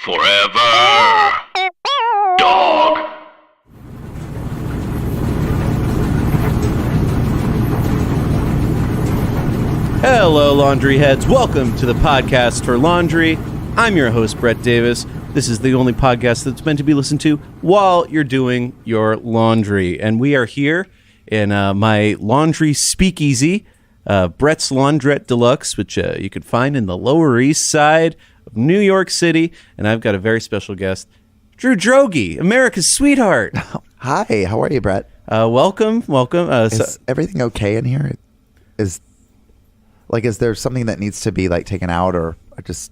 Forever. Dog. Hello, laundry heads. Welcome to the podcast for laundry. I'm your host, Brett Davis. This is the only podcast that's meant to be listened to while you're doing your laundry. And we are here in my laundry speakeasy, Brett's Laundrette Deluxe, which you can find in the Lower East Side of New York City. And I've got a very special guest, Droege, America's sweetheart. Hi, how are you, Brett? Welcome. Is everything okay in here? Is there something that needs to be taken out, or just?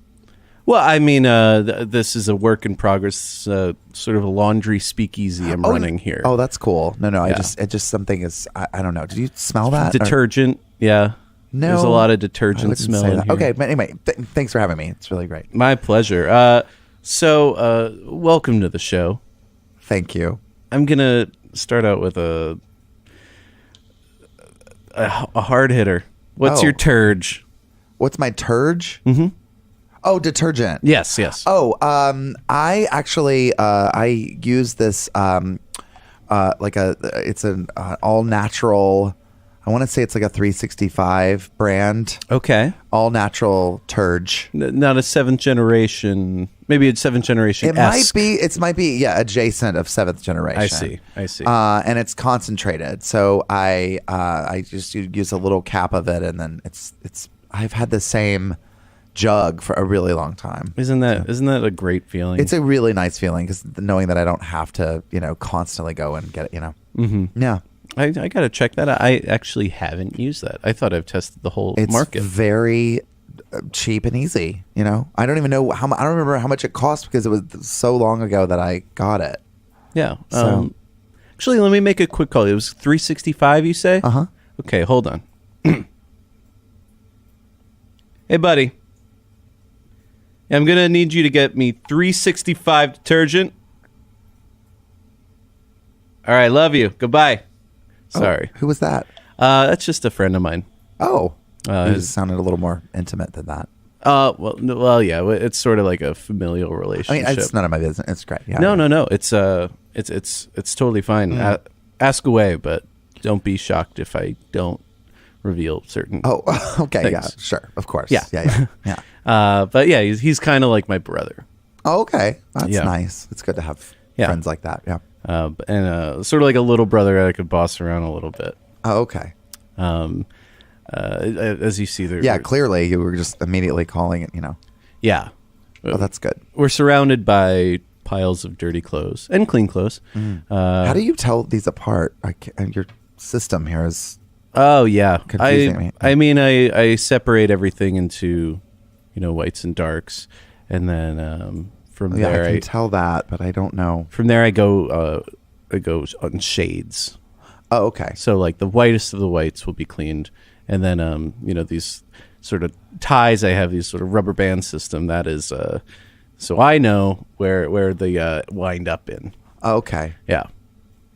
Well, I mean, this is a work in progress, sort of a laundry speakeasy I'm running here. Oh, that's cool. No, Yeah. it just something is. I don't know. Did you smell that? Detergent, yeah. No, there's a lot of I detergent wouldn't smell say in that. here. Okay, but anyway, thanks for having me. It's really great. My pleasure. So, welcome to the show. Thank you. I'm gonna start out with a hard hitter. What's Oh. your turge? What's my turge? Mm-hmm. Oh, detergent. Yes. Oh, I actually I use this it's an all natural. I want to say it's like a 365 brand. Okay. All natural turge. Not a seventh generation. Maybe it's seventh generation. It might be adjacent of seventh generation. I see. And it's concentrated. So I just use a little cap of it, and then I've had the same jug for a really long time. Isn't that a great feeling? It's a really nice feeling, because knowing that I don't have to, constantly go and get it, Mm-hmm. Yeah. I got to check that out. I actually haven't used that. I thought I've tested the whole market. It's very cheap and easy. I don't even know I don't remember how much it cost, because it was so long ago that I got it. Yeah. So- Actually, let me make a quick call. It was $365, you say? Uh-huh. Okay, hold on. Hey, buddy. I'm going to need you to get me $365 detergent. All right, love you. Goodbye. Sorry. Who was that? That's just a friend of mine. Oh. It his- sounded a little more intimate than that. Well, yeah. It's sort of like a familial I relationship. mean, it's none of my business. It's great. Yeah. No. It's totally fine. Ask away, but don't be shocked if I don't reveal certain. Oh, okay. things. Yeah, sure. Of course. Yeah. Yeah. But yeah, he's kind of like my brother. Oh, okay. That's Yeah. nice. It's good to have Yeah. friends like that. Yeah. And sort of like a little brother that I could boss around a little bit. Oh, okay. As you see there. Yeah, clearly you were just immediately calling it, Yeah. Oh, that's good. We're surrounded by piles of dirty clothes and clean clothes. How do you tell these apart? Your system here is... Oh yeah, Confusing me. I mean, I separate everything into, whites and darks, and then from Yeah, there I can tell that, but I don't know. from there I go on shades. Oh, okay. So like the whitest of the whites will be cleaned, and then these sort of ties, I have these sort of rubber band system that is so I know where they wind up in. Oh, okay. Yeah.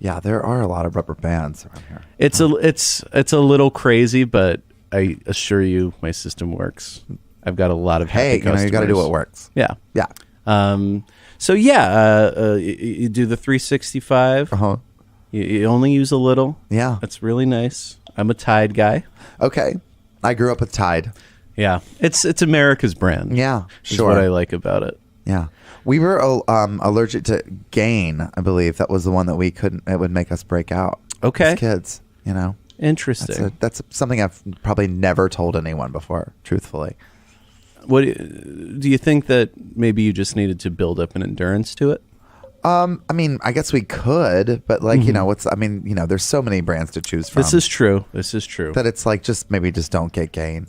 Yeah, there are a lot of rubber bands around here. It's a little crazy, but I assure you my system works. I've got a lot of happy customers. You got to do what works. Yeah. Yeah. So yeah, you do the 365. Uh-huh. You only use a little. Yeah. That's really nice. I'm a Tide guy. Okay. I grew up with Tide. Yeah. It's America's brand. Yeah, Is sure. what I like about it. Yeah. We were allergic to Gain, I believe. That was the one that we couldn't, it would make us break out. Okay. As kids, Interesting. That's something I've probably never told anyone before, truthfully. What do you think that maybe you just needed to build up an endurance to it? I mean, I guess we could, but there's so many brands to choose from. This is true. That it's just maybe just don't get Gain.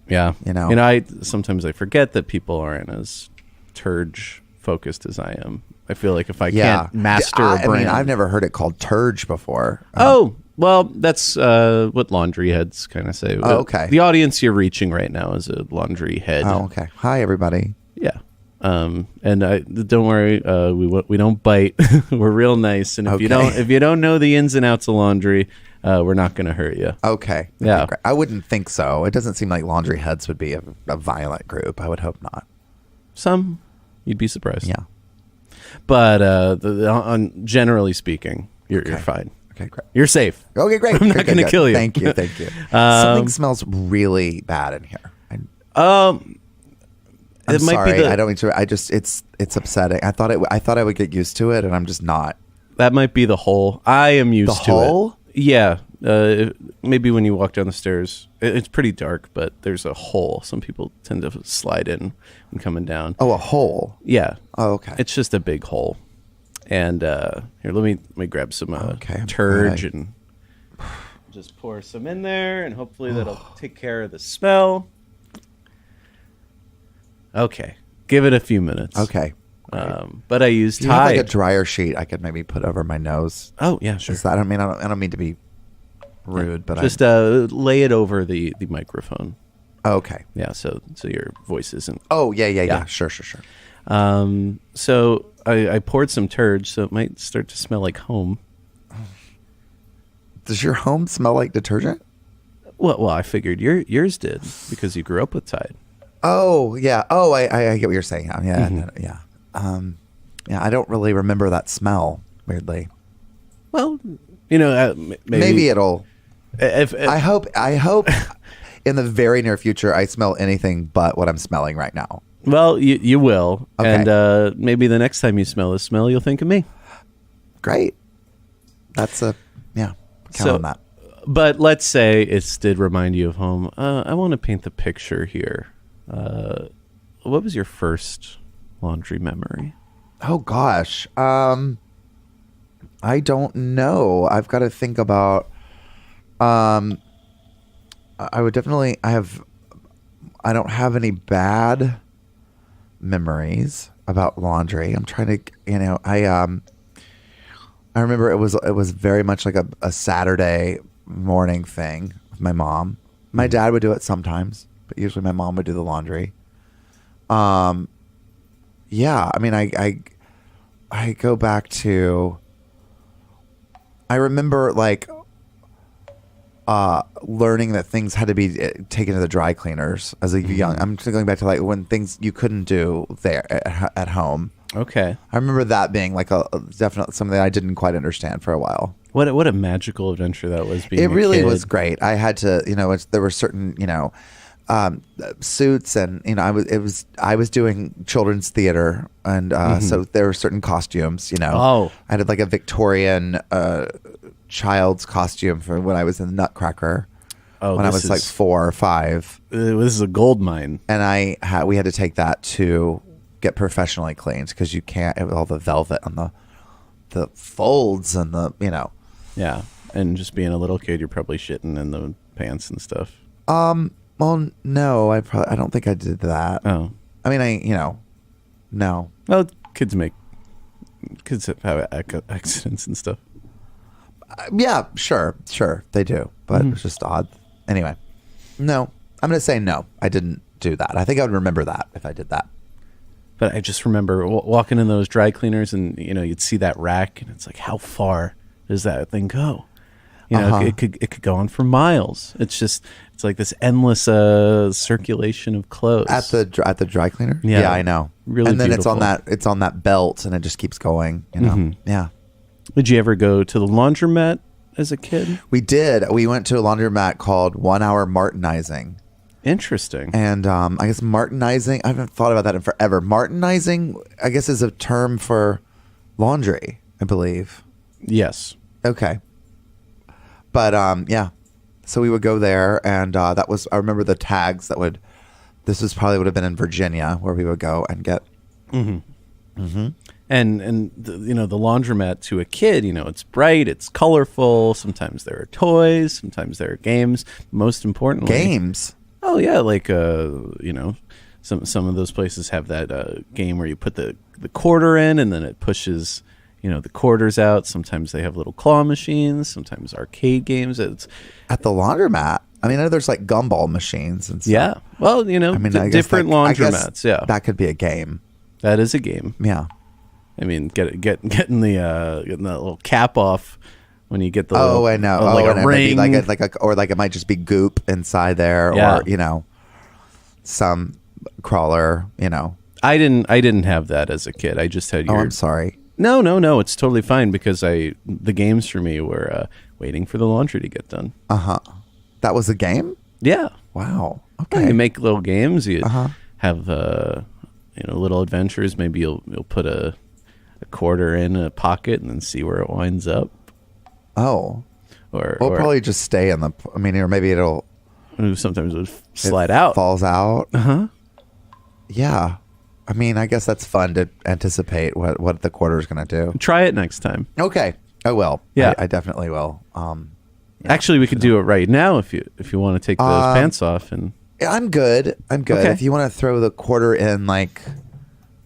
Yeah. I sometimes I forget that people aren't as turge focused as I am. I feel like if I can't master a brand. I mean, I've never heard it called turge before. Oh, well, that's what laundry heads kind of say. Oh, okay. The audience you're reaching right now is a laundry head. Oh, okay. Hi, everybody. Yeah. And don't worry, we don't bite. We're real nice. And if you don't know the ins and outs of laundry, we're not going to hurt you. Okay. Yeah. Great. I wouldn't think so. It doesn't seem like laundry heads would be a violent group. I would hope not. Some. You'd be surprised. Yeah. But on generally speaking, you're fine. Okay, great. You're safe. Okay, great. I'm not going to kill you. Thank you. Something smells really bad in here. I'm sorry. I don't mean to. It's upsetting. I thought I would get used to it, and I'm just not. That might be the hole. I am used to hole? it. Yeah. Maybe when you walk down the stairs, it's pretty dark, but there's a hole. Some people tend to slide in and coming down. Oh, a hole. Yeah. Oh, okay. It's just a big hole. And here, let me grab some Droege and just pour some in there, and hopefully that'll take care of the smell. Okay, give it a few minutes. Okay. But I use Do you Tide. have like a dryer sheet I could maybe put over my nose? Oh yeah, sure. I don't mean to be rude, but just lay it over the microphone. Okay. Yeah, so your voice isn't. Oh yeah. Sure. So I poured some Droege, so it might start to smell like home. Does your home smell like detergent? Well, I figured yours did because you grew up with Tide. Oh yeah. Oh, I get what you're saying now. Yeah, yeah. I don't really remember that smell. Weirdly. Well, maybe it'll. If I hope in the very near future I smell anything but what I'm smelling right now. Well, you will, okay. And maybe the next time you smell a smell, you'll think of me. Great. That's count on that. But let's say it did remind you of home. I want to paint the picture here. What was your first laundry memory? Oh gosh, I don't know. I've got to think about. I would definitely. I don't have any bad memories about laundry. I'm trying to. I remember it was very much like a Saturday morning thing with my mom. My dad would do it sometimes, but usually my mom would do the laundry. Yeah, I mean, I go back to. I remember learning that things had to be taken to the dry cleaners as a young. I'm just going back to when things you couldn't do there at home. Okay, I remember that being like a definitely something that I didn't quite understand for a while. What a magical adventure that was. Being it really a kid. was great. I had to, there were certain, suits, and I was doing children's theater, and so there were certain costumes. I did like a Victorian child's costume for when I was in the Nutcracker. When I was like 4 or 5. This is a gold mine, and we had to take that to get professionally cleaned because you can't all the velvet on the folds and Yeah, and just being a little kid, you're probably shitting in the pants and stuff. Well, no, I don't think I did that. Oh, I mean, no. Well, kids have accidents and stuff. Yeah, sure, they do, but it's just odd. Anyway, no, I'm gonna say no. I didn't do that. I think I would remember that if I did that. But I just remember walking in those dry cleaners, and you'd see that rack, and it's like, how far does that thing go? It could go on for miles. It's like this endless circulation of clothes at the dry cleaner. Yeah, I know. Really, and then beautiful. it's on that belt, and it just keeps going. Yeah. Did you ever go to the laundromat as a kid? We did. We went to a laundromat called 1 Hour Martinizing. Interesting. And I guess martinizing, I haven't thought about that in forever. Martinizing, I guess, is a term for laundry, I believe. Yes. Okay. But yeah. So we would go there, and that was, I remember the tags this was probably would have been in Virginia where we would go and get. Mm-hmm. Mm-hmm. And the laundromat to a kid, it's bright, it's colorful. Sometimes there are toys, sometimes there are games. Most importantly, games. Oh yeah, like some of those places have that game where you put the quarter in and then it pushes the quarters out. Sometimes they have little claw machines. Sometimes arcade games. It's at the laundromat. I mean, I know there's like gumball machines and stuff. Yeah. Well, different laundromats. Yeah, that could be a game. That is a game. Yeah. I mean, getting the little cap off when you get the I know. like a ring, or it might just be goop inside there, yeah. or some crawler. I didn't have that as a kid. I just had Oh, your. I'm sorry. No. It's totally fine because the games for me were waiting for the laundry to get done. That was a game? Yeah. Wow. Yeah, Okay. you make little games. You have little adventures. Maybe you'll put a quarter in a pocket and then see where it winds up. Oh. Or Probably just stay in the. I mean, or maybe it'll. Sometimes it would slide out. Falls out. Yeah. I mean, I guess that's fun to anticipate what the quarter is going to do. Try it next time. Okay. I will. Yeah. I definitely will. Actually, we could do it right now if you want to take those pants off and. I'm good. Okay. If you want to throw the quarter in, like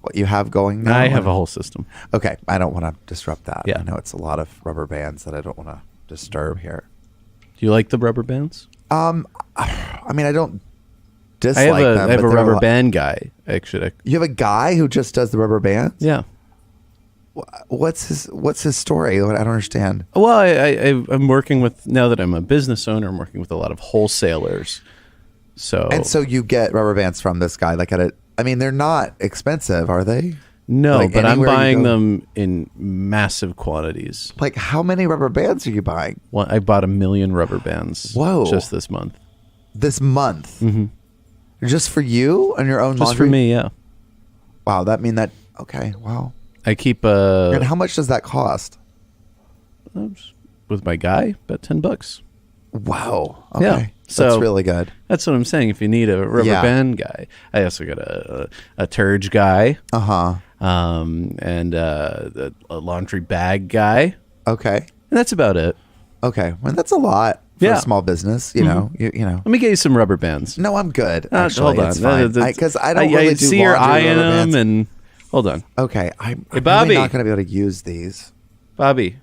what you have going now. I have a whole system. Okay. I don't want to disrupt that. Yeah. I know it's a lot of rubber bands that I don't want to disturb here. Do you like the rubber bands? I mean, I don't I dislike have them. a but they're rubber lot- band guy. Actually, You have a guy who just does the rubber bands? yeah. What's his story? I don't understand. Well, I'm working with, now that I'm a business owner, I'm working with a lot of wholesalers. And so you get rubber bands from this guy, like I mean, they're not expensive, are they? No, Like but I'm anywhere you buying go- them in massive quantities. Like, how many rubber bands are you buying I bought 1 million rubber bands. Whoa. Just this month. this month? Mm-hmm. Just for you and your own Just laundry? for me, yeah. Wow, okay, wow. I keep And how much does that cost? with my guy about $10. Wow. Okay. Yeah. So that's really good. That's what I'm saying. If you need a rubber Yeah. band guy, I also got a Droege guy, and a laundry bag guy, Okay. and that's about it. Okay. Well, that's a lot for Yeah. a small business, you know. You know. Let me get you some rubber bands. No, I'm good. Actually, hold on, it's fine. Because I don't I really do see your laundry eye with in rubber them, bands. and hold on, Okay, I'm Bobby. really not going to be able to use these. Bobby.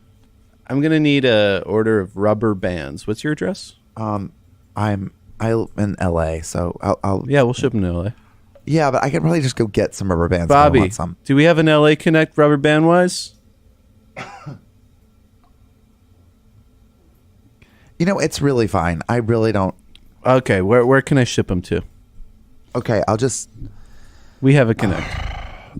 I'm gonna need a order of rubber bands. What's your address? I'm in LA, so I'll Yeah, we'll ship them to LA. yeah, but I can probably just go get some rubber bands. If I Bobby, want some. do we have an LA Connect rubber band wise? You know, it's really fine. I really don't. Okay, where can I ship them to? Okay, I'll just. We have a Connect.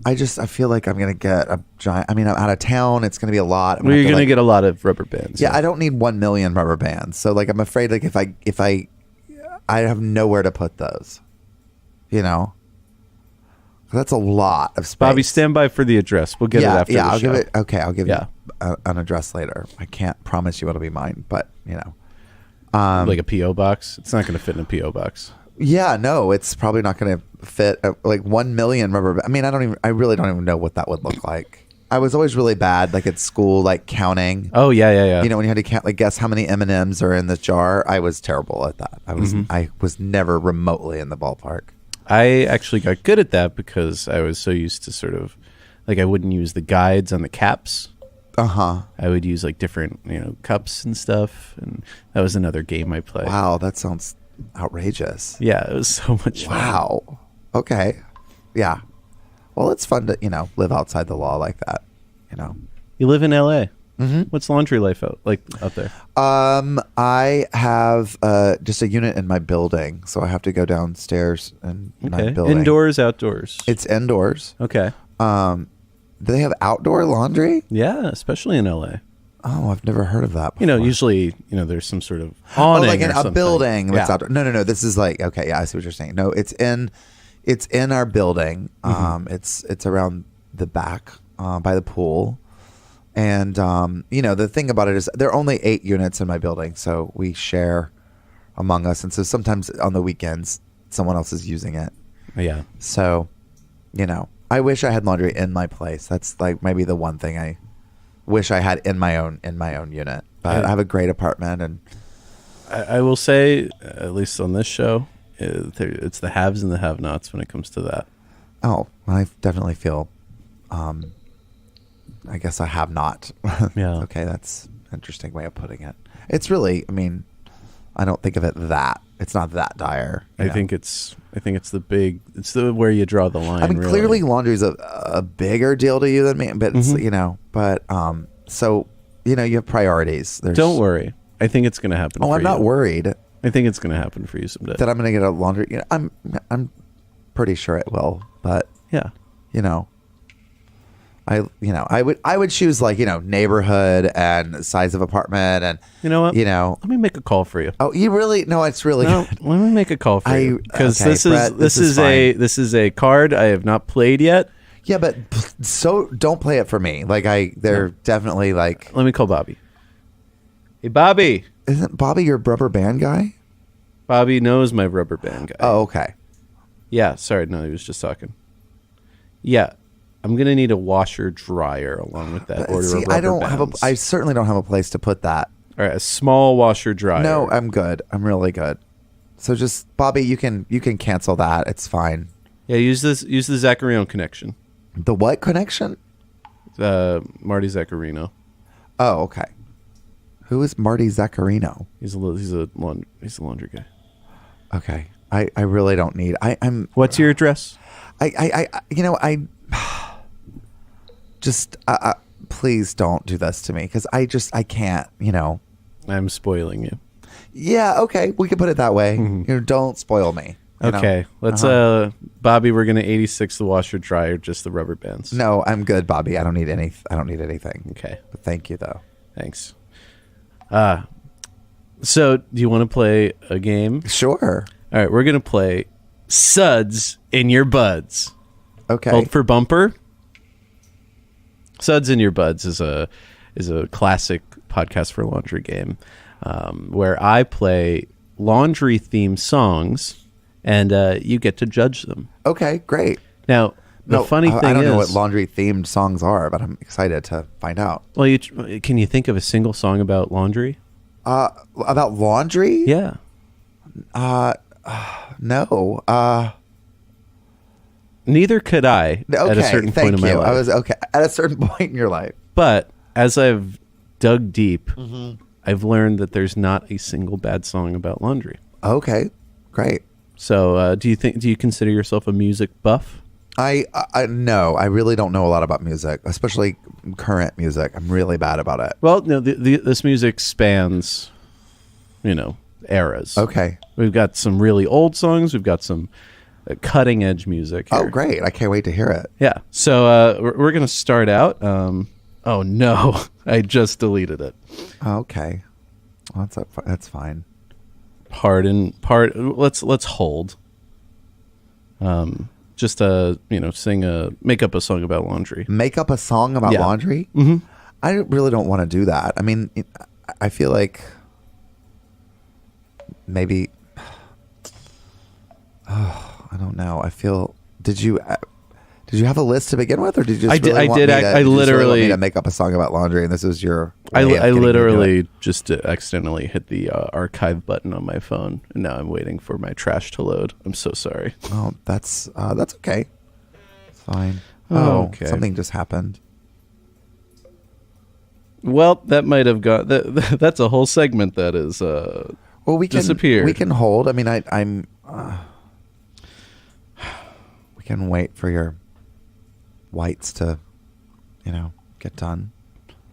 I feel like I'm gonna get a giant. I mean, I'm out of town. It's gonna be a lot. Well, you're gonna get a lot of rubber bands. Yeah, I don't need 1 million rubber bands. So like, I'm afraid like if I have nowhere to put those. You know. That's a lot of space. Bobby, stand by for the address. We'll get it after the I'll show. give it. Okay, I'll give Yeah. you an address later. I can't promise you it'll be mine, but you know. Like a PO box. It's not going to fit in a PO box. Yeah, no, it's probably not going to fit. Like 1 million rubber. I mean, I really don't even know what that would look like. I was always really bad, like at school, like counting. Oh yeah. You know, when you had to count, like guess how many M&Ms are in this jar. I was terrible at that. I was never remotely in the ballpark. I actually got good at that because I was so used to sort of, like, I wouldn't use the guides on the caps. I would use like different, cups and stuff, and that was another game I played. Wow, that sounds outrageous. Yeah, it was so much fun. Wow. Okay. Yeah. Well, it's fun to, live outside the law like that, You live in LA. Mm-hmm. What's laundry life out there? I have just a unit in my building, so I have to go downstairs in my building. Indoors, outdoors? It's indoors. Okay. Do they have outdoor laundry? Yeah, especially in LA. Oh, I've never heard of that before. Usually, there's some sort of awning like in or a something. building that's Yeah. outdoor. No. This is like, okay, yeah, I see what you're saying. No, it's in our building. It's around the back by the pool. And, the thing about it is there are only 8 units in my building, so we share among us. And so sometimes on the weekends, someone else is using it. Yeah. So, I wish I had laundry in my place. That's like maybe the one thing I wish I had in my own unit. But I have a great apartment, and I will say, at least on this show, it's the haves and the have-nots when it comes to that. oh, I definitely feel. I guess I have not. Yeah. Okay, that's an interesting way of putting it. It's really, I don't think of it that. It's not that dire. I think it's the where you draw the line. Really. Clearly laundry's a bigger deal to you than me, but it's, so, you have priorities. Don't worry. I think it's going to happen. Oh, for I'm not you. worried I think it's going to happen for you someday. that I'm going to get a laundry. I'm pretty sure it will, but Yeah. I would choose like, neighborhood and size of apartment and You know what? Let me make a call for you. Oh, you really? No, it's really good. Let me make a call for you because okay, Brett, this is a card I have not played yet. Yeah, but so don't play it for me. Like they're definitely like. Let me call Bobby. Hey, Bobby. Isn't Bobby your rubber band guy? Bobby knows my rubber band guy. Oh, okay. Yeah, sorry. No, he was just talking. Yeah, I'm going to need a washer dryer along with that order of rubber bands. I certainly don't have a place to put that. All right, a small washer dryer. No, I'm good. I'm really good. So just, Bobby, you can cancel that. It's fine. Yeah, use the Zaccarino connection. The what connection? Marty Zaccarino. Oh, okay. Who is Marty Zaccarino? He's a laundry guy. Okay. I really don't need. I'm. What's your address? Just please don't do this to me because I can't. I'm spoiling you. Yeah. Okay. We can put it that way. Mm-hmm. Don't spoil me. Okay. Let's Bobby. We're gonna 86 the washer dryer, just the rubber bands. No, I'm good, Bobby. I don't need anything. Okay. But thank you though. Thanks. So do you want to play a game? Sure. All right, we're gonna play Suds in Your Buds. Okay. Hold for bumper. Suds in Your Buds is a classic podcast for laundry game where I play laundry themed songs and you get to judge them. Okay, great. Now the funny thing is, I don't know what laundry themed songs are, but I'm excited to find out. Well, can you think of a single song about laundry? About laundry? Yeah. No. Neither could I at a certain point in my life. I was okay at a certain point in your life. But as I've dug deep, I've learned that there's not a single bad song about laundry. Okay, great. So, do you consider yourself a music buff? I no, I really don't know a lot about music, especially current music. I'm really bad about it. Well, no, this music spans, eras. Okay. We've got some really old songs. We've got some cutting edge music here. Oh, great. I can't wait to hear it. Yeah. So we're going to start out. Oh, no. I just deleted it. Okay. Well, that's fine. Let's hold. Just make up a song about laundry. Make up a song about laundry? Mm-hmm. I really don't want to do that. I mean, I feel like maybe. I don't know. Did you have a list to begin with, or did you just I literally want me to make up a song about laundry, and this is your? I literally just accidentally hit the archive button on my phone, and now I'm waiting for my trash to load. I'm so sorry. Oh, that's okay. It's fine. Okay. Something just happened. Well, that might have got that's a whole segment that is we disappeared. We can hold. I mean, we can wait for your whites to, get done.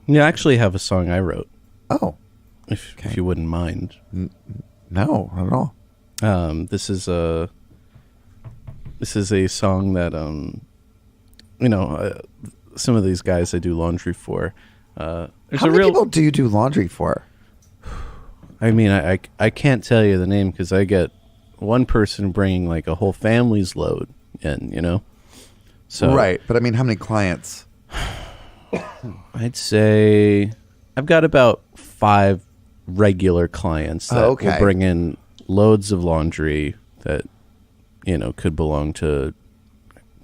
Yeah, I actually have a song I wrote. Oh, if you wouldn't mind. No, not at all. This is a song that some of these guys I do laundry for. How many people do you do laundry for? I mean, I can't tell you the name because I get one person bringing like a whole family's load in, So right, but I mean, how many clients? I'd say I've got about 5 regular clients that will bring in loads of laundry that could belong to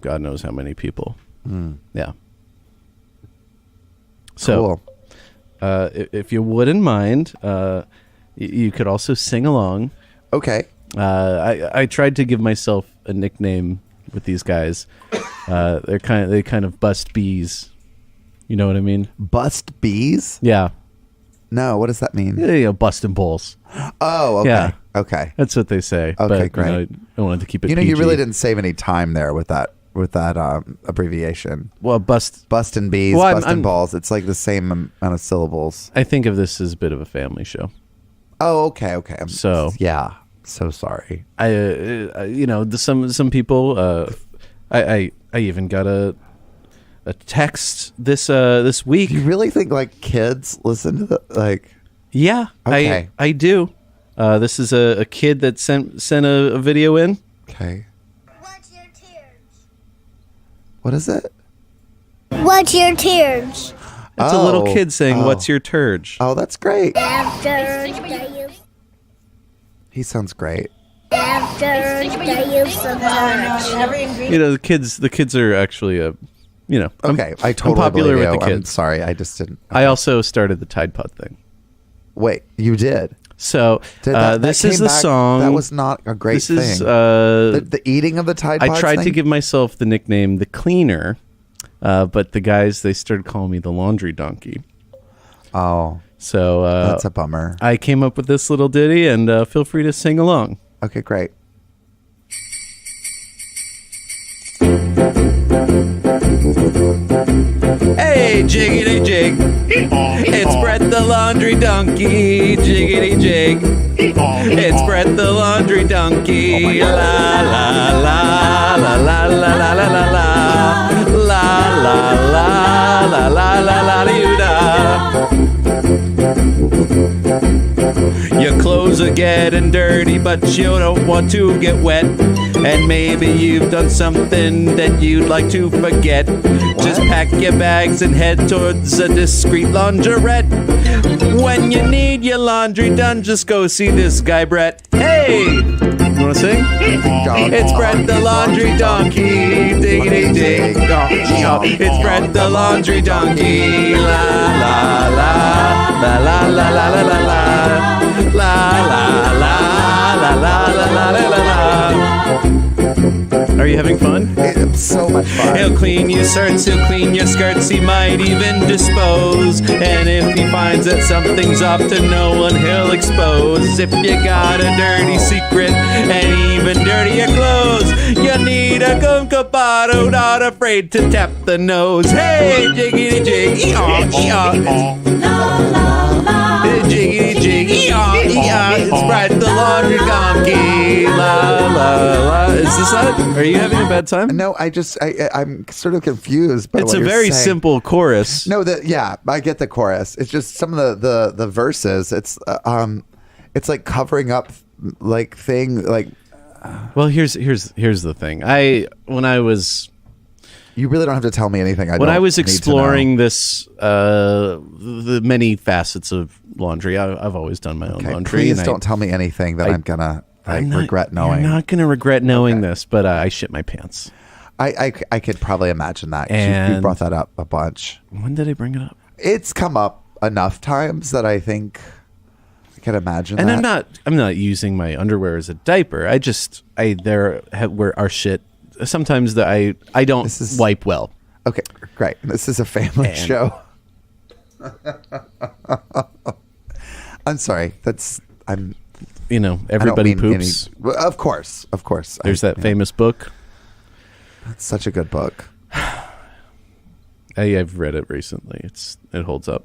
God knows how many people. Yeah. So, cool. If you wouldn't mind, you could also sing along. Okay. I tried to give myself a nickname with these guys. They kind of bust bees. You know what I mean? Bust bees? Yeah. No, what does that mean? Yeah, busting balls. Oh, okay. Yeah. Okay. That's what they say. Okay, but, great. I wanted to keep it You PG. really didn't save any time there with that abbreviation. Well, busting bees, well, busting balls. It's like the same amount of syllables. I think of this as a bit of a family show. Oh, okay. Yeah. So sorry. Some people, I even got a text this week. Do you really think like kids listen to the like? Yeah, Okay. I do. This is a kid that sent a video in. Okay. What's your tears? What is it? What's your tears? It's a little Oh. kid saying, Oh. "What's your turge?" Oh, that's great. After you He sounds great. sometimes. You know, the kids are actually Okay, I I'm totally popular believe with you. the I'm kids. sorry, I just didn't. I also started the Tide Pod thing. Wait, you did? So That this came is the back- song. That was not a great this thing. is the eating of the Tide Pods I tried to thing? give myself the nickname the Cleaner, but the guys they started calling me the Laundry Donkey. Oh, So that's a bummer. I came up with this little ditty, and feel free to sing along. Okay, great. Hey, jiggity jig, it's Brett the Laundry Donkey. Jiggity jig, it's Brett the Laundry Donkey. La la la la la la la la la la la la la la la la la. Your clothes are getting dirty, but you don't want to get wet. And maybe you've done something that you'd like to forget. Just pack your bags and head towards a discreet laundrette. When you need your laundry done, just go see this guy, Brett. Hey! You wanna sing? It's Brett the Laundry Donkey. Diggity dig. It's Brett the Laundry Donkey. La la la. La la la la la la la. La la la la la la la la la. Are you having fun? It's so much fun. He'll clean your shirts, he'll clean your skirts, he might even dispose. And if he finds that something's off to no one, he'll expose. If you got a dirty secret and even dirtier clothes, you need a Guncapado, not afraid to tap the nose. Hey, jiggity jig, ee-aw. Jiggity jig, ee-aw. It's Brett the Laundry Donkey. La la la. Is this not? Are you having a bad time? No, I'm sort of confused by It's what a you're very saying. simple chorus. No, yeah, I get the chorus. It's just some of the verses. It's like covering up like thing like Well, here's the thing. you really don't have to tell me anything. When I was need to know. exploring this, the many facets of laundry, I've always done my own Okay, laundry. please and don't tell me anything that I'm gonna regret knowing. You're not gonna regret knowing this, but I shit my pants. I could probably imagine that. 'Cause you And- brought that up a bunch. When did I bring it up? It's come up enough times that I think I can imagine. And that. I'm not using my underwear as a diaper. Where our shit. Sometimes I don't This is- wipe well. Okay, great. This is a family And- show. I'm sorry. Everybody I don't mean poops. Well, of course. There's that famous book. It's such a good book. I've read it recently. It holds up.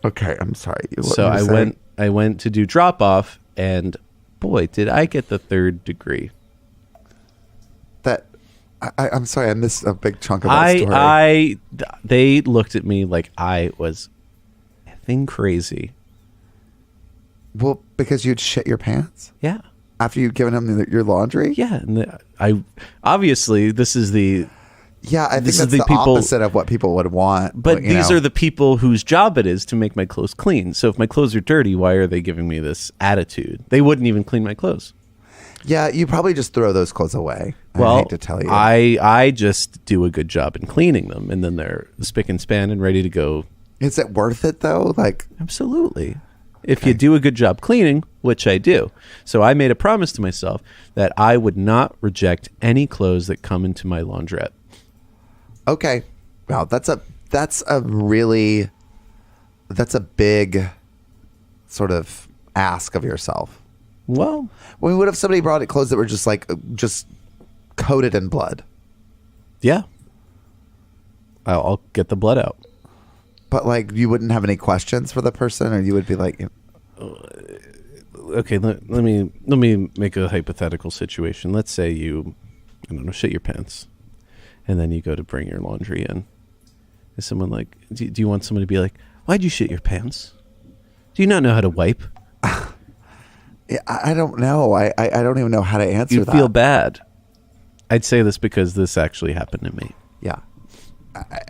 Okay, I'm sorry. What So were you saying? I went to do drop off, and boy, did I get the 3rd degree. I'm sorry. I missed a big chunk of that story. They looked at me like I was effing crazy. Well, because you'd shit your pants Yeah, after you'd given them your laundry. yeah. And I obviously this is the. Yeah, I think This is that's the the people- opposite of what people would want. But these are the people whose job it is to make my clothes clean. So if my clothes are dirty, why are they giving me this attitude? They wouldn't even clean my clothes. Yeah, you probably just throw those clothes away. Well, I hate to tell you. I just do a good job in cleaning them, and then they're spick and span and ready to go. Is it worth it though? Like, Absolutely. If you do a good job cleaning, which I do. So I made a promise to myself that I would not reject any clothes that come into my laundrette. okay, wow, that's a big sort of ask of yourself. Well, Well, what if somebody brought clothes that were just coated in blood? yeah. I'll get the blood out. But like, you wouldn't have any questions for the person, or you would be like, Okay, let me make a hypothetical situation. Let's say you I don't know, shit your pants. And then you go to bring your laundry in. Is someone like, do you want someone to be like, why'd you shit your pants? Do you not know how to wipe? Yeah, I don't know. I don't even know how to answer You that. feel bad. I'd say this because this actually happened to me. Yeah.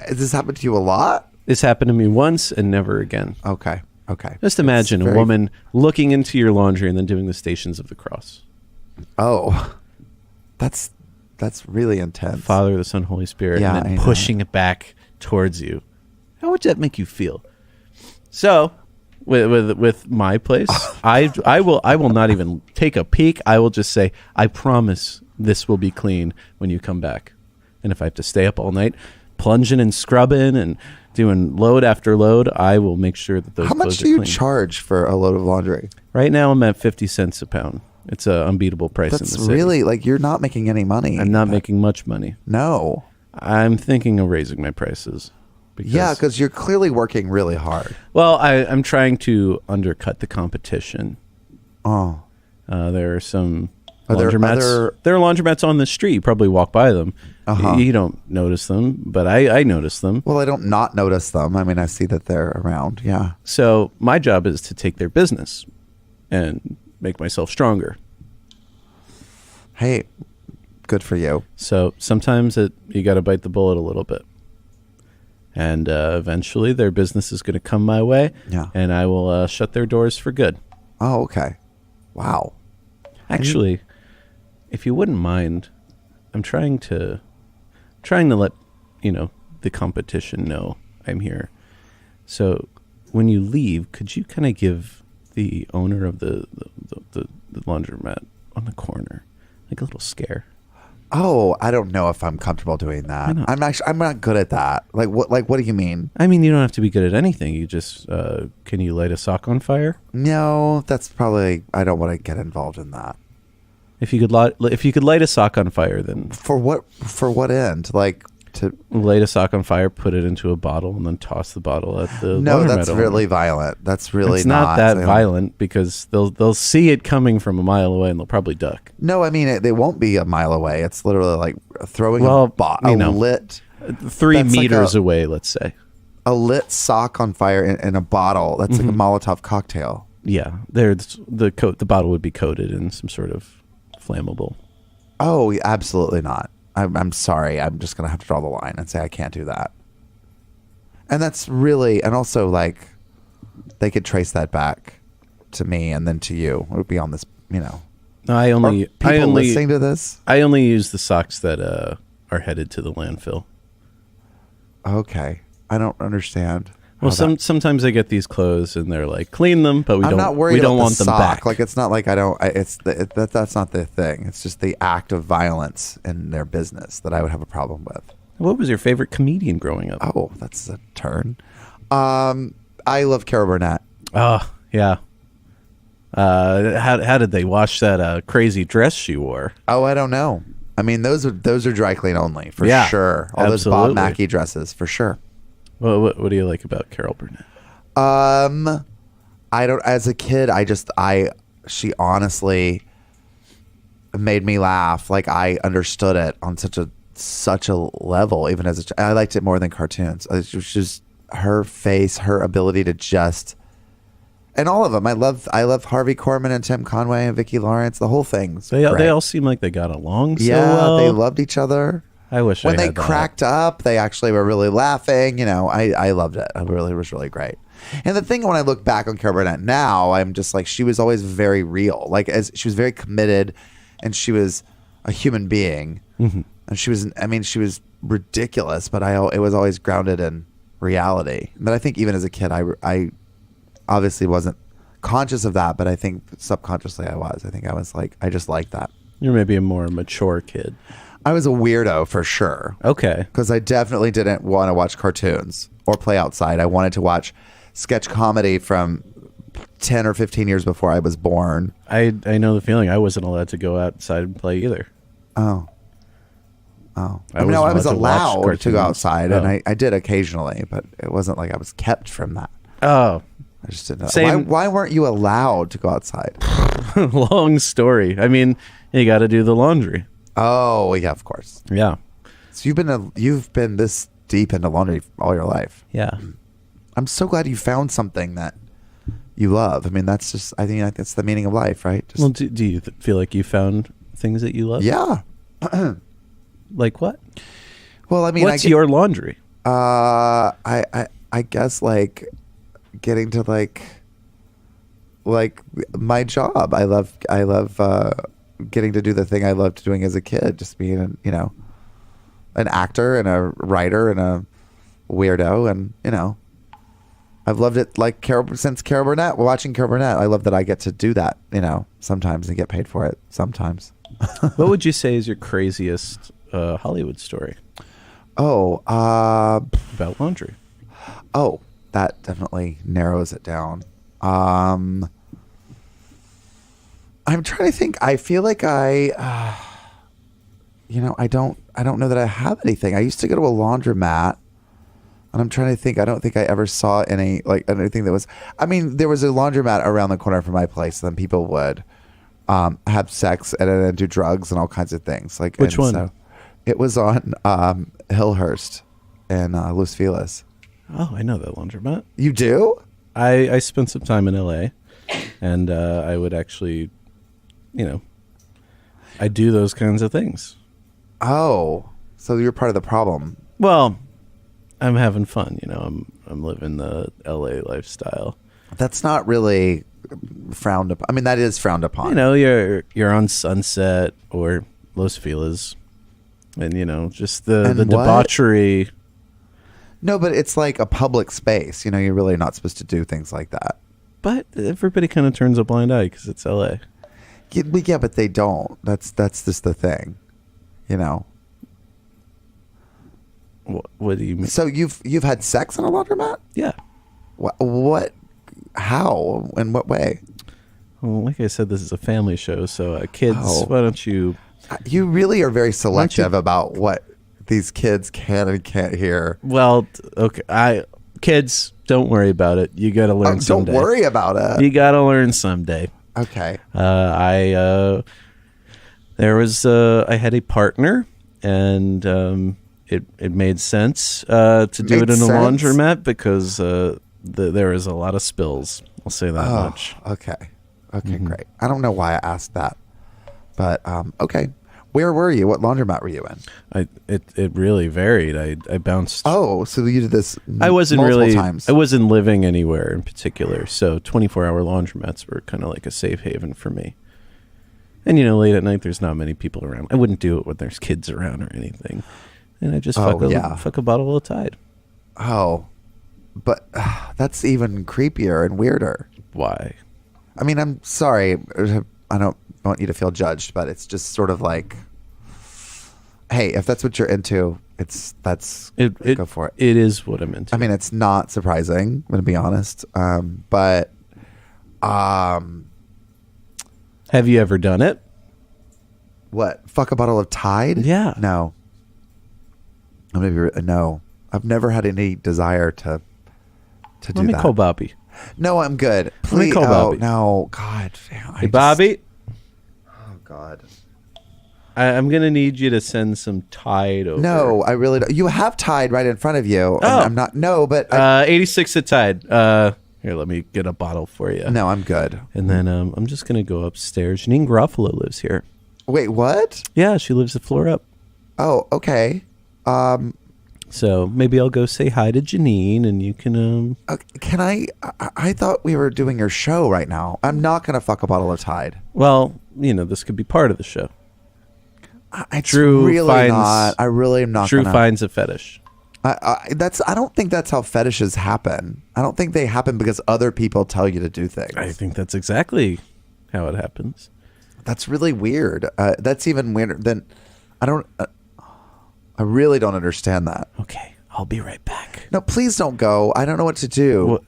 Has this happened to you a lot? This happened to me once and never again. Okay. Just imagine a woman looking into your laundry and then doing the Stations of the Cross. Oh, that's really intense. Father, the Son, Holy Spirit, Yeah, and then I know. pushing it back towards you. How would that make you feel? So, with my place, I will not even take a peek. I will just say, I promise this will be clean when you come back. And if I have to stay up all night, plunging and scrubbing and doing load after load, I will make sure that those How much clothes do are you clean. charge for a load of laundry? Right now, I'm at 50 cents a pound. It's an unbeatable price in the That's city. really like you're not making any money. I'm not making much money. No. I'm thinking of raising my prices. Yeah, because you're clearly working really hard. Well, I'm trying to undercut the competition. Oh. There are some Are there laundromats. other- There are laundromats on the street. You probably walk by them. Uh-huh. You don't notice them, but I notice them. Well, I don't not notice them. I mean, I see that they're around. Yeah. So my job is to take their business and make myself stronger. Hey, good for you. So sometimes you got to bite the bullet a little bit. And eventually their business is going to come my way. Yeah. And I will shut their doors for good. Oh, okay. Wow. Actually, if you wouldn't mind, I'm trying to let, the competition know I'm here. So when you leave, could you kind of give the owner of the laundromat on the corner like a little scare? Oh, I don't know if I'm comfortable doing that. Why not? I'm not good at that. What do you mean? I mean, you don't have to be good at anything. You just can you light a sock on fire? No, that's probably I don't want to get involved in that. If you could light a sock on fire, then For what end? Like to light a sock on fire, put it into a bottle, and then toss the bottle at the No, laundromat that's owner. really violent. That's really It's not that so- violent because they'll see it coming from a mile away and they'll probably duck. No, I mean they won't be a mile away. It's literally like throwing Well, a you know. lit 3 That's like meters a- away, let's say. a lit sock on fire in a bottle. That's Mm-hmm. like a Molotov cocktail. Yeah, the bottle would be coated in some sort of flammable. Oh, absolutely not. I'm sorry. I'm just gonna have to draw the line and say I can't do that. And that's really, and also like, they could trace that back to me and then to you. It would be on this, No, Are people listening to this? I only use the socks that are headed to the landfill. Okay, I don't understand. Well, how that- sometimes I get these clothes and they're like, clean them, but I'm not worried we don't about want the them sock. back. Like it's not like I don't. That's not the thing. It's just the act of violence in their business that I would have a problem with. What was your favorite comedian growing up? Oh, that's a turn. I love Carol Burnett. Oh, yeah. How did they wash that crazy dress she wore? Oh, I don't know. I mean, those are dry clean only for Yeah, sure. All those absolutely. Bob Mackie dresses for sure. What do you like about Carol Burnett? I don't. As a kid, she honestly made me laugh. Like I understood it on such a level. Even as I liked it more than cartoons. It was just her face, her ability to just, and all of them. I love Harvey Korman and Tim Conway and Vicki Lawrence. The whole thing's They great. all seem like they got along so Yeah, well. they loved each other. I wish When I they had that. cracked up, they actually were really laughing. I loved it. It was really great. And the thing when I look back on Carol Burnett now, I'm just like, she was always very real. Like she was very committed, and she was a human being. Mm-hmm. And she was ridiculous, but it was always grounded in reality. But I think even as a kid, I obviously wasn't conscious of that, but I think subconsciously I was. I think I was like, I just liked that. You're maybe a more mature kid. I was a weirdo for sure. Okay. Because I definitely didn't want to watch cartoons or play outside. I wanted to watch sketch comedy from 10 or 15 years before I was born. I know the feeling. I wasn't allowed to go outside and play either. Oh. I wasn't was allowed to watch allowed to cartoons. go outside, and Oh. I did occasionally, but it wasn't like I was kept from that. Oh, I just didn't know. Same- Why weren't you allowed to go outside? long story. I mean, you got to do the laundry. Oh yeah, of course. Yeah. So you've been this deep into laundry all your life. Yeah. I'm so glad you found something that you love. I mean, I think that's the meaning of life, right? Just, Well, do you feel like you found things that you love? yeah. Like what? Well, I mean, What's your laundry? I guess like getting to like my job. I love getting to do the thing I loved doing as a kid. Just being an actor and a writer and a weirdo, and I've loved it since Carol Burnett. Watching Carol Burnett, I love that I get to do that, sometimes and get paid for it sometimes. What would you say is your craziest Hollywood story Oh, about laundry? Oh, that definitely narrows it down. I'm trying to think. I feel like I don't know that I have anything. I used to go to a laundromat. And I'm trying to think. I don't think I ever saw anything that was. I mean, there was a laundromat around the corner from my place. And then people would have sex and then do drugs and all kinds of things. Which one? So it was on Hillhurst and Los Feliz. Oh, I know that laundromat. You do? I spent some time in LA, and I would actually, I do those kinds of things. Oh, so you're part of the problem. Well, I'm having fun. I'm living the LA lifestyle. That's not really frowned upon. I mean, that is frowned upon. You're on Sunset or Los Feliz, and just the And what? debauchery. No, but it's like a public space. You're really not supposed to do things like that. But everybody kind of turns a blind eye because it's LA. Yeah, but they don't. That's just the thing. What do you mean? So you've had sex in a laundromat? Yeah. What? How? In what way? Well, like I said, this is a family show, so kids, Oh. why don't you? You really are very selective about what these kids can and can't hear. Well, okay, kids, don't worry about it. You got to learn Don't someday. worry about it. You got to learn someday. Okay. I had a partner, and it made sense to do Made it in a sense? laundromat because there is a lot of spills. I'll say that much. Okay. Okay, great. I don't know why I asked that, but okay. Where were you? What laundromat were you in? It really varied. I bounced. Oh, so you did this I wasn't multiple really. times. I wasn't living anywhere in particular, so 24-hour laundromats were kind of like a safe haven for me. And late at night, there's not many people around. I wouldn't do it when there's kids around or anything. And I just fuck a bottle of Tide. Oh, but that's even creepier and weirder. Why? I mean, I'm sorry. I don't want you to feel judged, but it's just sort of like, hey, if that's what you're into, go for it. It is what I'm into. I mean, it's not surprising, I'm going to be honest. But have you ever done it? what? Fuck a bottle of Tide? Yeah. No. I'm gonna be no. I've never had any desire to do Let me that. call Bobby. No, I'm good. Let me Please. call Oh, Bobby. no, God. Hey, Bobby, Oh, God. I'm gonna need you to send some Tide over. No, I really don't. You have Tide right in front of you. and Oh. I'm not. No, but 86 at Tide. Here, let me get a bottle for you. no, I'm good. And then I'm just gonna go upstairs. Janine Garofalo lives here. Wait, what? Yeah, she lives the floor up. Oh, okay. So maybe I'll go say hi to Janine, and you can. Can I thought we were doing your show right now. I'm not gonna fuck a bottle of Tide. Well, this could be part of the show. It's Drew really finds- not. I really am not. Drew gonna, finds a fetish. I don't think that's how fetishes happen. I don't think they happen because other people tell you to do things. I think that's exactly how it happens. That's really weird. That's even weirder than. I really don't understand that. Okay, I'll be right back. No, please don't go. I don't know what to do.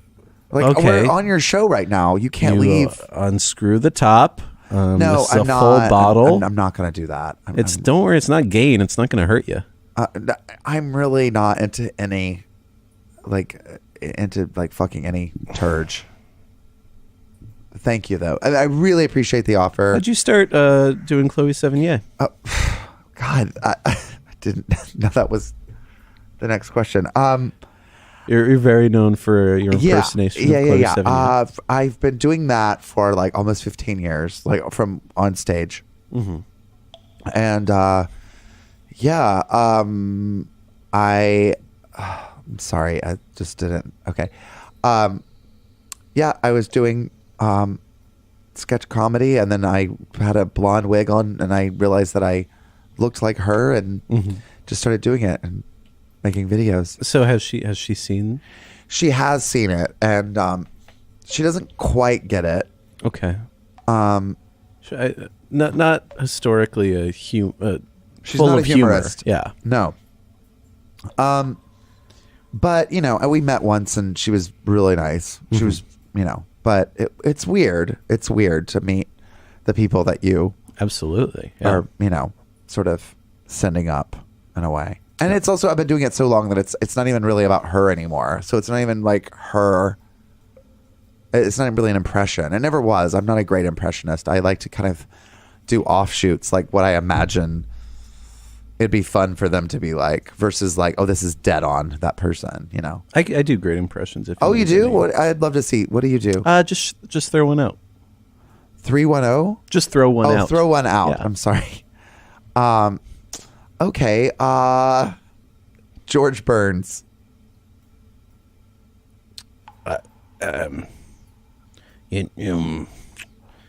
Okay. We're on your show right now. You can't You, leave. unscrew the top. No, this is I'm a not. full bottle. I'm not going to do that. Don't worry. It's not gain. It's not going to hurt you. I'm really not into any, fucking any turge. Thank you, though. I really appreciate the offer. How'd you start doing Chloe Sevigny? God, I didn't know that was the next question. You're very known for your impersonation of Chloe Sevigny. I've been doing that for like almost 15 years, like from on stage. Mm-hmm. And I'm sorry, I just didn't. Okay. I was doing sketch comedy, and then I had a blonde wig on, and I realized that I looked like her, and just started doing it and making videos. So has she seen? She has seen it, and she doesn't quite get it. Okay. Not historically a she's full not a of humor. humorist. Yeah. No. But we met once, and she was really nice. She was, but it's weird. It's weird to meet the people that you Absolutely. Yeah. are, sort of sending up in a way. And it's also, I've been doing it so long that it's not even really about her anymore. So it's not even like her. It's not really an impression. It never was. I'm not a great impressionist. I like to kind of do offshoots, like what I imagine it'd be fun for them to be like, versus like, oh, this is dead on that person, I do great impressions. If Oh, you need do? any. What? I'd love to see. What do you do? Just throw one out. 310? Just throw one out. Oh, throw one out. Yeah. I'm sorry. Okay. George Burns.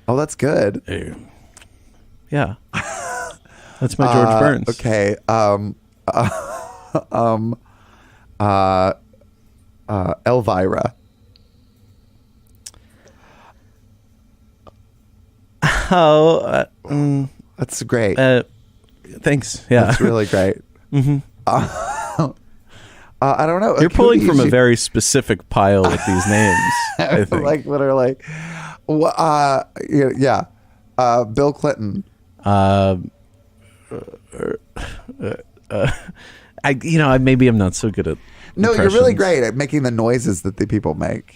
Oh, that's good. Yeah. That's my George Burns. Okay. Elvira. Oh, That's great. thanks. Yeah. That's really great. I don't know. You're Who pulling do from a you- very specific pile with these names, I think. like literally. Yeah. Bill Clinton. Maybe I'm not so good at No, you're really impressions. great at making the noises that the people make,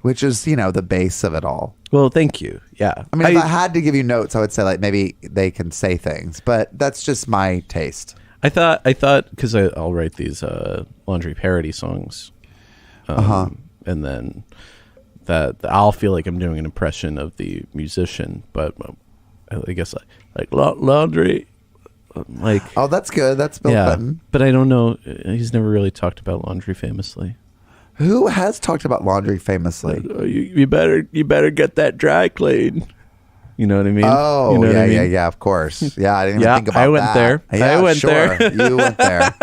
which is, the base of it all. Well, thank you. Yeah. I mean, if I had to give you notes, I would say like maybe they can say things, but that's just my taste. I thought because I'll write these laundry parody songs, and then that I'll feel like I'm doing an impression of the musician, but I guess like laundry, like Oh, that's good. That's Bill Clinton. but I don't know. He's never really talked about laundry famously. Who has talked about laundry famously? You better get that dry clean. You know what I mean? Oh, you know what I mean? yeah, of course. Yeah, I didn't even Yeah, think about I went that. there. Yeah, I went sure. there. You went there.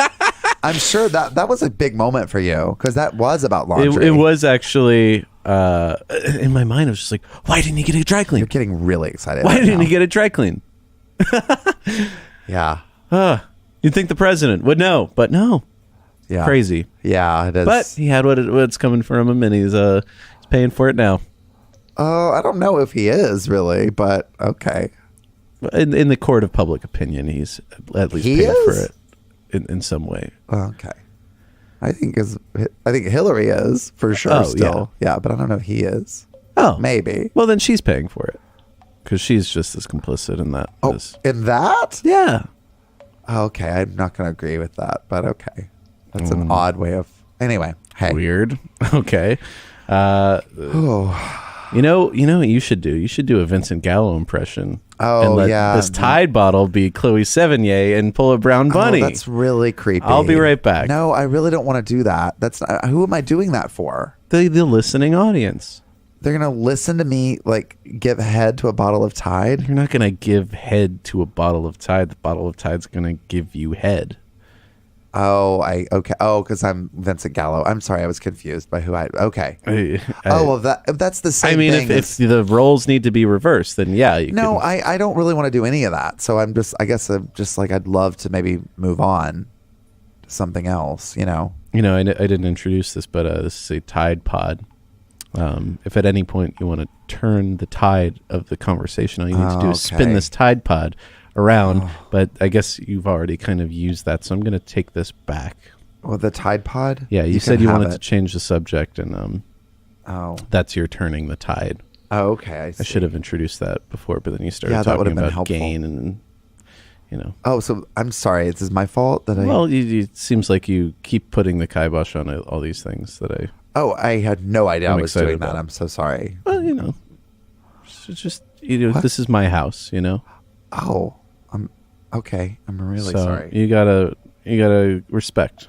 I'm sure that was a big moment for you because that was about laundry. It was actually in my mind. I was just like, why didn't he get a dry clean? You're getting really excited. Why right didn't now. he get a dry clean? Yeah. You'd think the president would know, but no. Yeah. Crazy. Yeah, it is. But he had what's coming from him, and he's paying for it now. I don't know if he is really, but okay. In the court of public opinion, he's at least He paid for is? it in some way. Okay. I think Hillary is for sure Oh, still. Yeah, but I don't know if he is. Oh, Maybe. Well, then she's paying for it because she's just as complicit in that. Oh, as- in that? yeah. Okay, I'm not going to agree with that, but okay. That's an odd way of. Anyway, hey. Weird. Okay. Oh, You know what you should do? You should do a Vincent Gallo impression. Oh, and let yeah. this Tide bottle be Chloe Sevigny and pull a brown bunny. Oh, that's really creepy. I'll be right back. No, I really don't want to do that. That's not, who am I doing that for? The listening audience. They're gonna listen to me like give head to a bottle of Tide. You're not going to give head to a bottle of Tide. The bottle of Tide's going to give you head. Okay. Oh, because I'm Vincent Gallo. I'm sorry, I was confused by who I. Okay. Well, that's the same. I mean, thing if the roles need to be reversed, then yeah. You no, can, I don't really want to do any of that. So I guess I'm just like I'd love to maybe move on to something else. I didn't introduce this, but this is a Tide Pod. If at any point you want to turn the tide of the conversation, all you need to do is spin okay. this Tide Pod around. But I guess you've already kind of used that, so I'm going to take this back. Well, the Tide Pod. Yeah, you said can you have wanted to it. change the subject, and Oh. that's your turning the tide. Oh, okay. I see. I should have introduced that before, but then you started Yeah, that would talking have been about helpful. gain and you know. Oh, so I'm sorry. This is my fault that I. Well, it seems like you keep putting the kibosh on all these things that I. Oh, I had no idea I I'm was excited doing that. about. I'm so sorry. Well, you know, it's just this is my house, you know. Oh, I'm okay. I'm really So sorry. you gotta respect.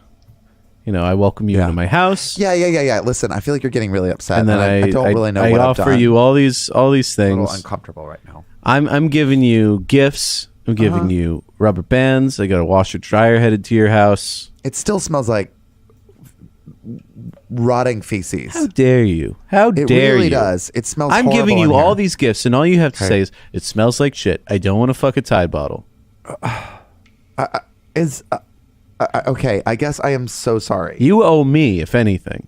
You know, I welcome you Yeah. into my house. Yeah. Listen, I feel like you're getting really upset, And then I don't really know I what I've offer done. you all these I'm a little things. uncomfortable right now. I'm giving you gifts. I'm giving you rubber bands. I got a washer dryer headed to your house. It still smells like rotting feces. How dare you? How It dare really you? does. It smells. I'm giving horrible you in all here. these gifts, and all you have to Okay. say is, "It smells like shit. I don't want to fuck a Tide bottle." Okay, I guess I am so sorry. You owe me, if anything.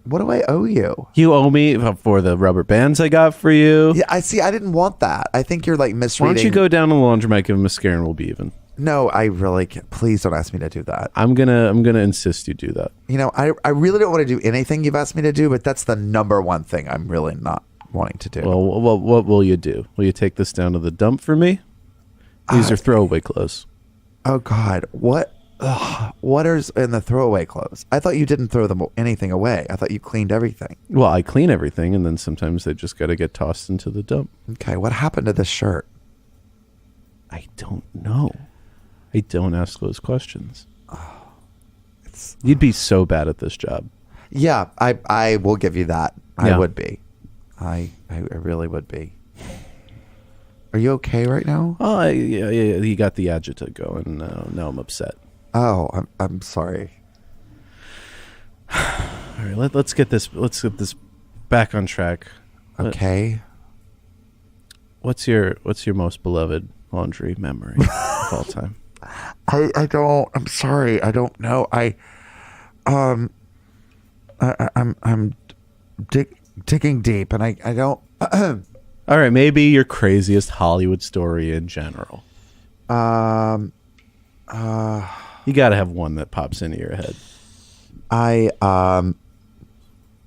What do I owe you? You owe me for the rubber bands I got for you. Yeah, I see. I didn't want that. I think you're like Why misreading. don't you go down to the laundromat, give him a scare, and we'll be even. No, I really can't. Please don't ask me to do that. I'm gonna insist you do that. You know, I really don't want to do anything you've asked me to do, but that's the number one thing I'm really not wanting to do. Well, what will you do? Will you take this down to the dump for me? These are throwaway clothes. Oh God, what? What is in the throwaway clothes? I thought you didn't throw them anything away. I thought you cleaned everything. Well, I clean everything, and then sometimes they just got to get tossed into the dump. Okay, what happened to this shirt? I don't know. I don't ask those questions. You'd be so bad at this job. Yeah, I will give you that. I Yeah. would be. I really would be. Are you okay right now? Oh, yeah, you got the agita going. Now I'm upset. Oh, I'm sorry. All right, let's get this back on track. Okay. What's your most beloved laundry memory of all time? I don't. I'm sorry. I don't know. I'm digging deep, and I don't. All right, maybe your craziest Hollywood story in general. You got to have one that pops into your head. I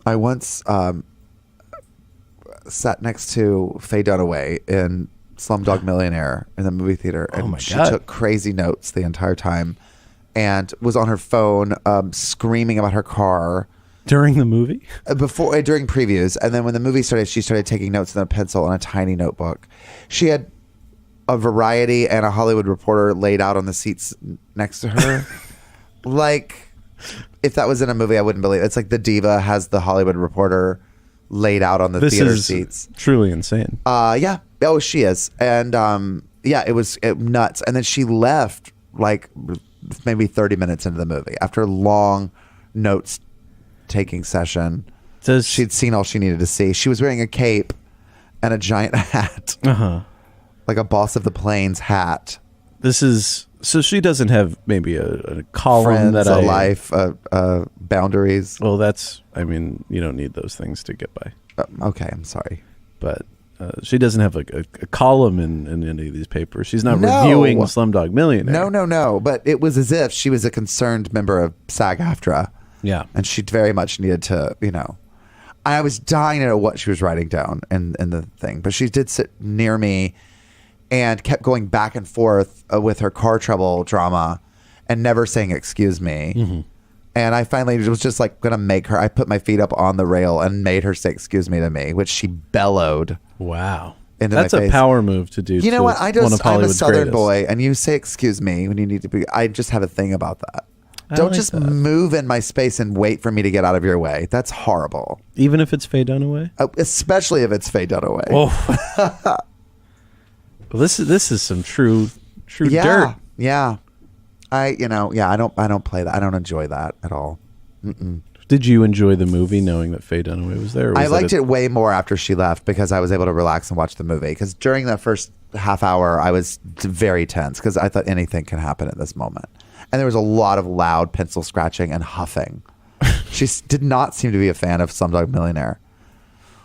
once sat next to Faye Dunaway in Slumdog Millionaire in the movie theater, and my she God. took crazy notes the entire time, and was on her phone screaming about her car During the movie? during previews, and then when the movie started, she started taking notes with a pencil and a tiny notebook. She had a Variety and a Hollywood Reporter laid out on the seats next to her. Like, if that was in a movie, I wouldn't believe it. It's like the Diva has the Hollywood Reporter laid out on the This theater is seats. truly insane. Yeah. Oh, she is. And yeah, it was nuts. And then she left like maybe 30 minutes into the movie after a long notes taking session. She'd seen all she needed to see. She was wearing a cape and a giant hat, like a Boss of the Plains hat. This is so she doesn't have maybe a column Friends, that a I life, boundaries. Well, you don't need those things to get by. Okay, I'm sorry. But she doesn't have a column in any of these papers. She's not No. reviewing Slumdog Millionaire. No. But it was as if she was a concerned member of SAG-AFTRA. Yeah. And she very much needed to, I was dying to know what she was writing down in the thing. But she did sit near me and kept going back and forth with her car trouble drama and never saying, excuse me. Mm-hmm. And I finally was just like going to make her, I put my feet up on the rail and made her say, excuse me to me, which she bellowed. Wow. Into That's my a face. power move to do. You know what? one of I'm a Hollywood's Southern greatest. boy, and you say excuse me when you need to be. I just have a thing about that. Don't like just that. move in my space and wait for me to get out of your way. That's horrible. Even if it's Faye Dunaway? Especially if it's Faye Dunaway. Oh. Well, this is some true yeah, dirt. yeah. I don't play that. I don't enjoy that at all. Did you enjoy the movie knowing that Faye Dunaway was there? Or I was liked that it way more after she left because I was able to relax and watch the movie. Because during that first half hour, I was very tense because I thought anything can happen at this moment. And there was a lot of loud pencil scratching and huffing. She did not seem to be a fan of Slumdog Millionaire,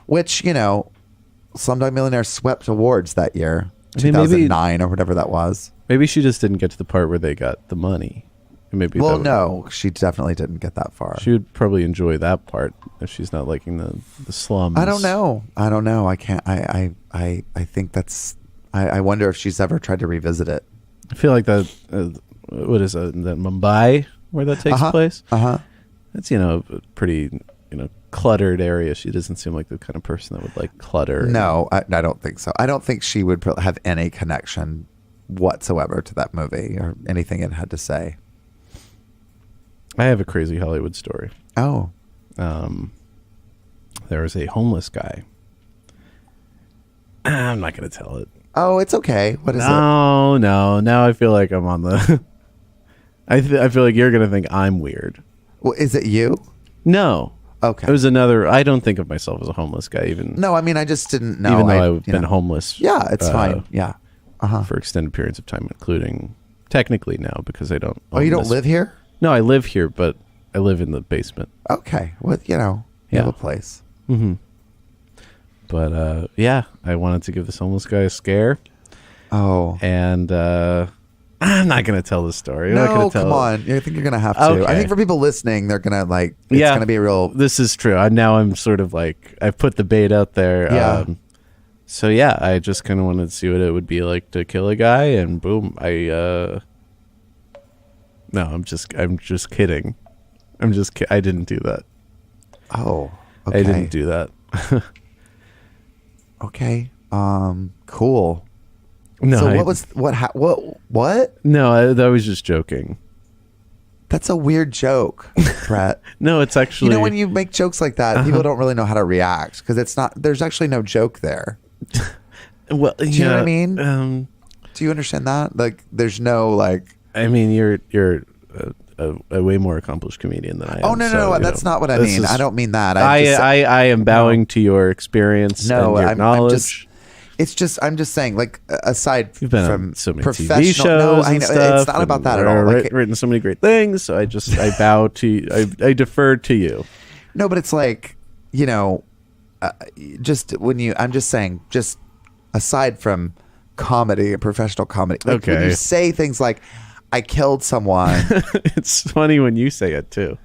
which, Slumdog Millionaire swept awards that year, I mean, 2009 or whatever that was. Maybe she just didn't get to the part where they got the money. Maybe Well, that would- no, she definitely didn't get that far. She would probably enjoy that part if she's not liking the slums. I don't know. I can't. I think that's. I wonder if she's ever tried to revisit it. I feel like that. What is that? That Mumbai where that takes place? That's a pretty cluttered area. She doesn't seem like the kind of person that would like clutter. No, I don't think so. I don't think she would have any connection whatsoever to that movie or anything it had to say. I have a crazy Hollywood story. Oh. There was a homeless guy. I'm not going to tell it. Oh, it's okay. What is it? No. Now I feel like I'm on the... I feel like you're going to think I'm weird. Well, is it you? No. Okay. It was another... I don't think of myself as a homeless guy, even... No, I mean, I just didn't know. Even though I've been homeless. Yeah, it's fine. Yeah. For extended periods of time, including technically now, because I don't... Oh, you don't live here? No, I live here, but I live in the basement. Okay. Well, you have a place. Mm-hmm. But, yeah, I wanted to give this homeless guy a scare. Oh. And I'm not going to tell the story. No, come on. I think you're going to have to. Okay. I think for people listening, they're going to it's going to be a real... This is true. Now I'm sort of like, I've put the bait out there. Yeah. So, yeah, I just kind of wanted to see what it would be like to kill a guy. And boom, No, I'm just kidding. I didn't do that. Oh, okay. I didn't do that. Okay. Cool. No. So what? No, I was just joking. That's a weird joke, Brett. No, it's actually... when you make jokes like that, people don't really know how to react because there's actually no joke there. Well, do you know what I mean? Do you understand that? Like, there's no like... I mean, you're a way more accomplished comedian than I am. Oh, no, that's not what I mean. I don't mean that. I am bowing to your experience and your knowledge. I'm just saying, like, aside You've been from on so many professional... TV shows No, I and know, stuff, it's not about that at and all. Like, written so many great things, so I bow to you. I defer to you. No, but it's like, just when I'm just saying, just aside from comedy, professional comedy, like when you say things like, I killed someone. It's funny when you say it too.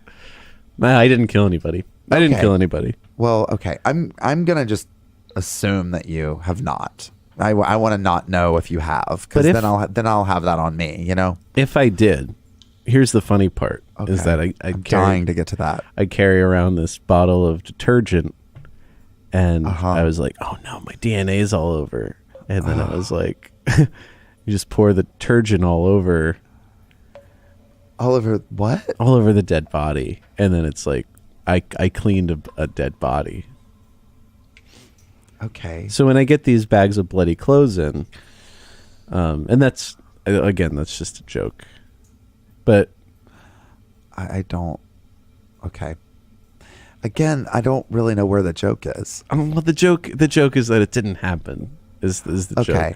Nah, I didn't kill anybody. I didn't kill anybody. Well, okay. I'm gonna just assume that you have not. I want to not know if you have, because then I'll have that on me. If I did, here's the funny part: is that I'm dying to get to that. I carry around this bottle of detergent, and I was like, "Oh no, my DNA is all over." And then I was like, "You just pour the detergent all over." All over what? All over the dead body. And then it's like, I cleaned a dead body. Okay. So when I get these bags of bloody clothes in, and that's just a joke. But I don't. Okay. Again, I don't really know where the joke is. well, the joke is that it didn't happen. Is the joke. Okay.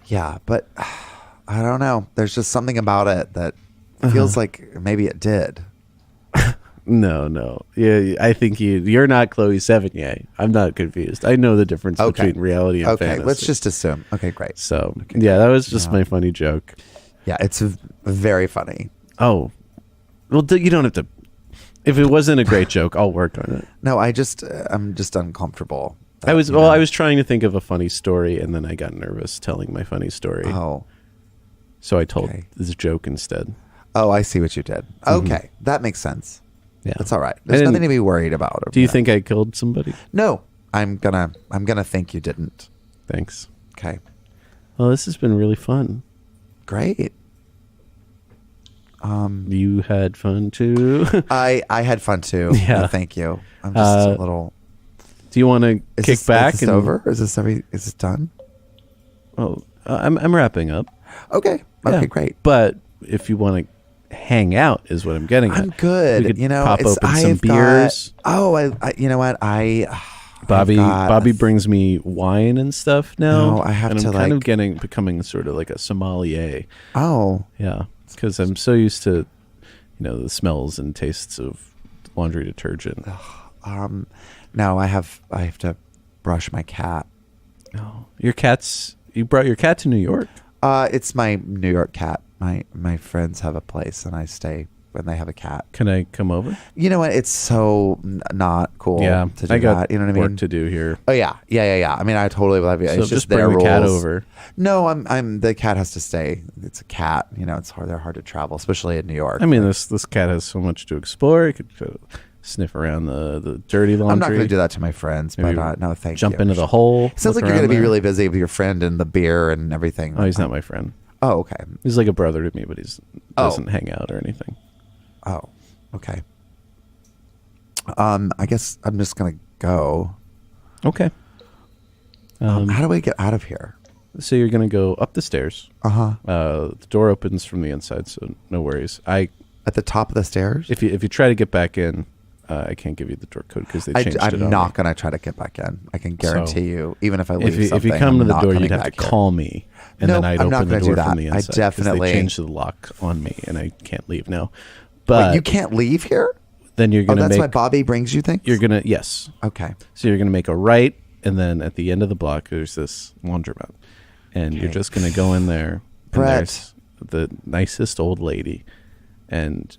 Yeah, but I don't know. There's just something about it that feels like maybe it did. No. Yeah, I think you're not Chloe Sevigny. I'm not confused. I know the difference between reality and fantasy. Okay, let's just assume. Okay, great. So, yeah, that was just my funny joke. Yeah, it's very funny. Oh. Well, you don't have to... If it wasn't a great joke, I'll work on it. No, I'm just uncomfortable. I was trying to think of a funny story, and then I got nervous telling my funny story. Oh. So I told this joke instead. Oh, I see what you did. Okay, that makes sense. Yeah, that's all right. There's nothing to be worried about. Do you think I killed somebody? No, I'm gonna think you didn't. Thanks. Okay. Well, this has been really fun. Great. You had fun too. I had fun too. Yeah. No, thank you. I'm just a little. Do you want to kick back? Is this over? Is this done? Oh, I'm wrapping up. Okay. Okay. Great. But if you want to hang out, is what I'm getting at. I'm good. We could pop open some beers. You know what? Bobby brings me wine and stuff now. No, I have to. I'm kind of becoming sort of like a sommelier. Oh, yeah, because I'm so used to, the smells and tastes of laundry detergent. No, I have to brush my cat. Oh, you brought your cat to New York? It's my New York cat. My friends have a place, and I stay when they have a cat. Can I come over? You know what? It's so not cool Yeah, to do I got that. You know what I work mean? to do here. Oh yeah. I mean, I totally love you. So It's just their bring the rules. cat over. No, I'm. The cat has to stay. It's a cat. You know, it's hard. They're hard to travel, especially in New York. I mean, this cat has so much to explore. You could sniff around the dirty laundry. I'm not going to do that to my friends, Maybe but no, thank you. jump into the hole. It sounds look like you're going to around be there. really busy with your friend and the beer and everything. Oh, he's not my friend. Oh, okay. He's like a brother to me, but he's doesn't hang out or anything. Oh, okay. I guess I'm just going to go. Okay. How do I get out of here? So you're going to go up the stairs. Uh-huh. The door opens from the inside, so no worries. At the top of the stairs? If you try to get back in, I can't give you the door code because they changed it. I'm on not me. going to try to get back in. I can guarantee So, you, even if I leave If you something, come I'm to the not door, coming you'd have to back here. call me, and Nope, then I'd I'm not open the gonna door do from that. the I inside. 'cause definitely- they changed the lock on me, and I can't leave now. Wait, But you can't leave here? then you're Oh, gonna that's why make Bobby brings you things? you're gonna yes. Okay. So you're gonna make a right, and then at the end of the block, there's this laundromat, and you're Okay. just gonna go in there. And Brett. there's the nicest old lady, and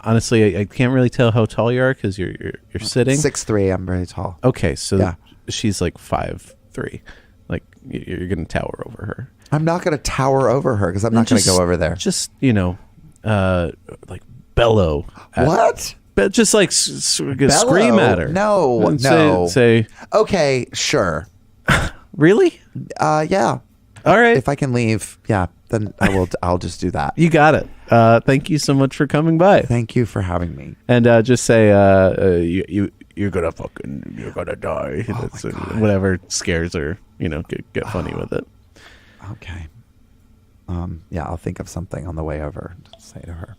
honestly, I can't really tell how tall you are because you're sitting. 6'3", I'm very tall. Okay, so Yeah. she's like 5'3". Like you're gonna tower over her. I'm not going to tower over her because I'm not going to Just- go over there. Just like bellow. What? But just like scream at her. No, And no. Say Okay, sure. really? Yeah. All right. If I can leave, yeah, then I'll just do that. You got it. Thank you so much for coming by. Thank you for having me. And just say you're gonna die. Oh That's, whatever scares her. Get funny with it. Okay. Yeah, I'll think of something on the way over to say to her.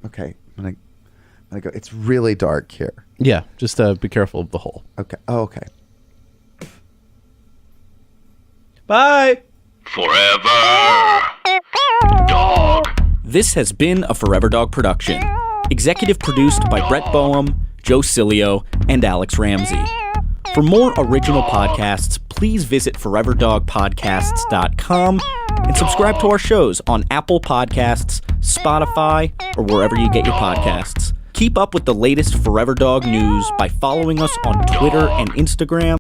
Okay. I'm gonna go. It's really dark here. Yeah. Just be careful of the hole. Okay. Oh, okay. Bye. Forever. Dog. This has been a Forever Dog production. Executive produced by Brett Boehm, Joe Cilio, and Alex Ramsey. For more original podcasts, please visit foreverdogpodcasts.com and subscribe to our shows on Apple Podcasts, Spotify, or wherever you get your podcasts. Keep up with the latest Forever Dog news by following us on Twitter and Instagram.